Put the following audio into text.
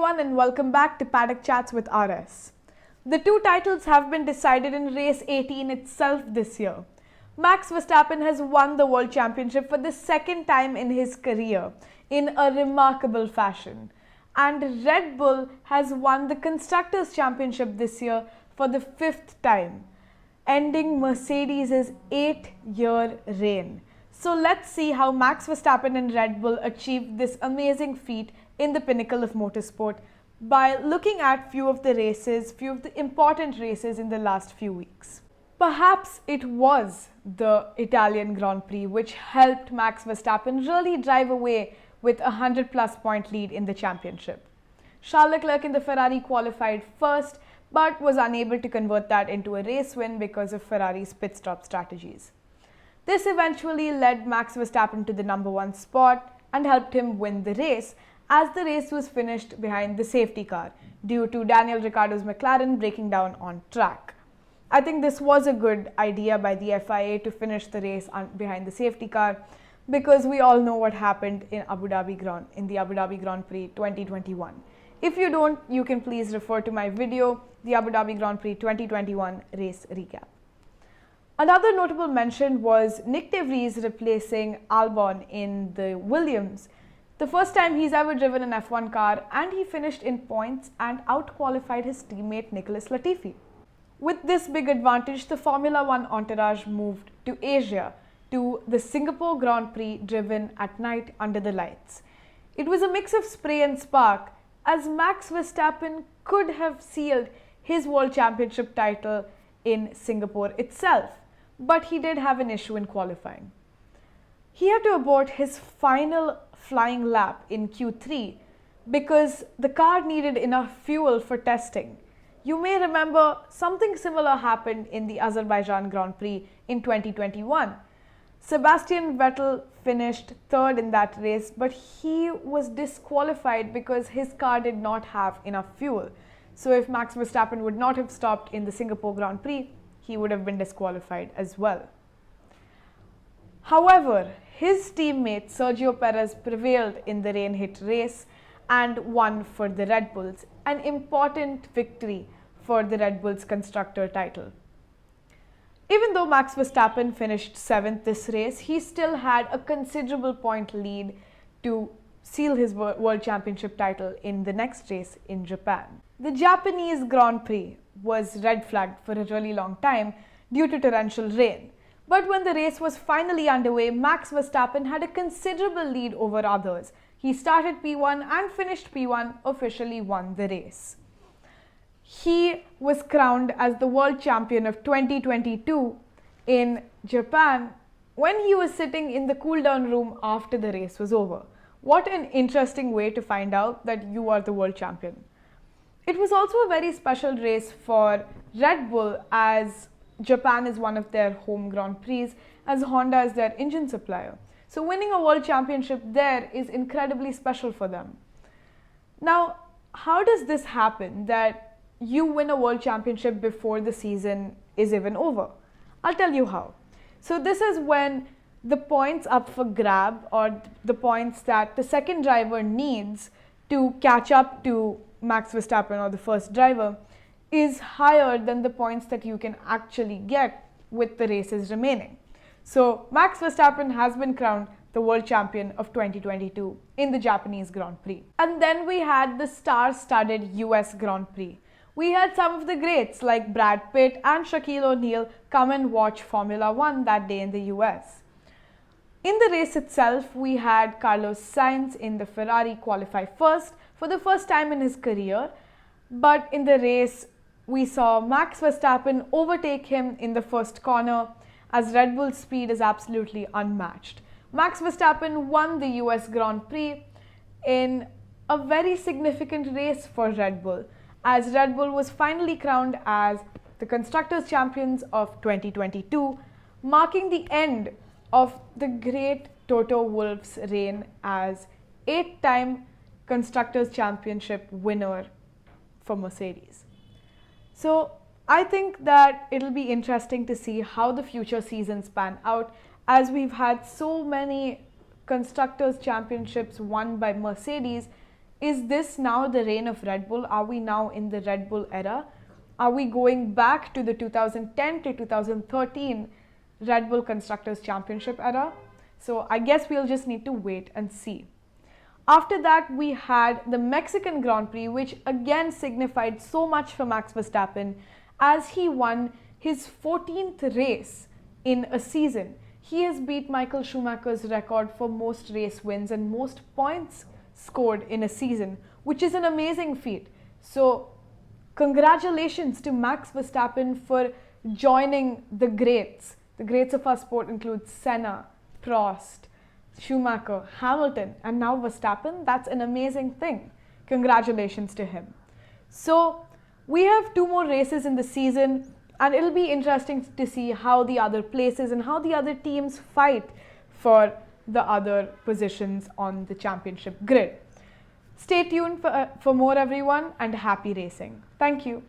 everyone and welcome back to Paddock Chats with RS. The two titles have been decided in race 18 itself this year. Max Verstappen has won the World Championship for the second time in his career in a remarkable fashion. And Red Bull has won the Constructors' Championship this year for the fifth time, ending Mercedes' 8-year reign. So let's see how Max Verstappen and Red Bull achieved this amazing feat in the pinnacle of motorsport by looking at few of the important races in the last few weeks. Perhaps it was the Italian Grand Prix which helped Max Verstappen really drive away with a 100+ point lead in the championship. Charles Leclerc in the Ferrari qualified first but was unable to convert that into a race win because of Ferrari's pit stop strategies. This eventually led Max Verstappen to the number 1 spot and helped him win the race, as the race was finished behind the safety car due to Daniel Ricciardo's McLaren breaking down on track. I think this was a good idea by the FIA to finish the race behind the safety car, because we all know what happened in the Abu Dhabi Grand Prix 2021. If you don't, you can please refer to my video, the Abu Dhabi Grand Prix 2021 race recap. Another notable mention was Nick de Vries replacing Albon in the Williams. The first time he's ever driven an F1 car, and he finished in points and out-qualified his teammate Nicholas Latifi. With this big advantage, the Formula One entourage moved to Asia, to the Singapore Grand Prix driven at night under the lights. It was a mix of spray and spark, as Max Verstappen could have sealed his World Championship title in Singapore itself, but he did have an issue in qualifying. He had to abort his final flying lap in Q3 because the car needed enough fuel for testing. You may remember something similar happened in the Azerbaijan Grand Prix in 2021. Sebastian Vettel finished third in that race, but he was disqualified because his car did not have enough fuel. So if Max Verstappen would not have stopped in the Singapore Grand Prix, he would have been disqualified as well. However, his teammate Sergio Perez prevailed in the rain-hit race and won for the Red Bulls, an important victory for the Red Bulls constructor title. Even though Max Verstappen finished 7th this race, he still had a considerable point lead to seal his World Championship title in the next race in Japan. The Japanese Grand Prix was red flagged for a really long time due to torrential rain. But when the race was finally underway, Max Verstappen had a considerable lead over others. He started P1 and finished P1, officially won the race. He was crowned as the world champion of 2022 in Japan when he was sitting in the cool-down room after the race was over. What an interesting way to find out that you are the world champion. It was also a very special race for Red Bull, as Japan is one of their home Grand Prix, as Honda is their engine supplier. So winning a world championship there is incredibly special for them. Now, how does this happen that you win a world championship before the season is even over? I'll tell you how. So this is when the points up for grab, or the points that the second driver needs to catch up to Max Verstappen or the first driver, is higher than the points that you can actually get with the races remaining. So Max Verstappen has been crowned the world champion of 2022 in the Japanese Grand Prix. And then we had the star-studded US Grand Prix. We had some of the greats like Brad Pitt and Shaquille O'Neal come and watch Formula One that day in the US. In the race itself, we had Carlos Sainz in the Ferrari qualify first for the first time in his career, but in the race, we saw Max Verstappen overtake him in the first corner, as Red Bull's speed is absolutely unmatched. Max Verstappen won the US Grand Prix in a very significant race for Red Bull, as Red Bull was finally crowned as the Constructors' Champions of 2022, marking the end of the great Toto Wolff's reign as 8-time Constructors' Championship winner for Mercedes. So I think that it'll be interesting to see how the future seasons pan out, as we've had so many Constructors' Championships won by Mercedes Is this now the reign of Red Bull? Are we now in the Red Bull era? Are we going back to the 2010 to 2013 Red Bull Constructors' Championship era? So I guess we'll just need to wait and see. After that, we had the Mexican Grand Prix, which again signified so much for Max Verstappen as he won his 14th race in a season. He has beat Michael Schumacher's record for most race wins and most points scored in a season, which is an amazing feat. So congratulations to Max Verstappen for joining the greats. The greats of our sport include Senna, Prost, Schumacher, Hamilton, and now Verstappen. That's an amazing thing. Congratulations to him. So we have 2 more races in the season, and it'll be interesting to see how the other places and how the other teams fight for the other positions on the championship grid. Stay tuned for more, everyone, and happy racing. Thank you.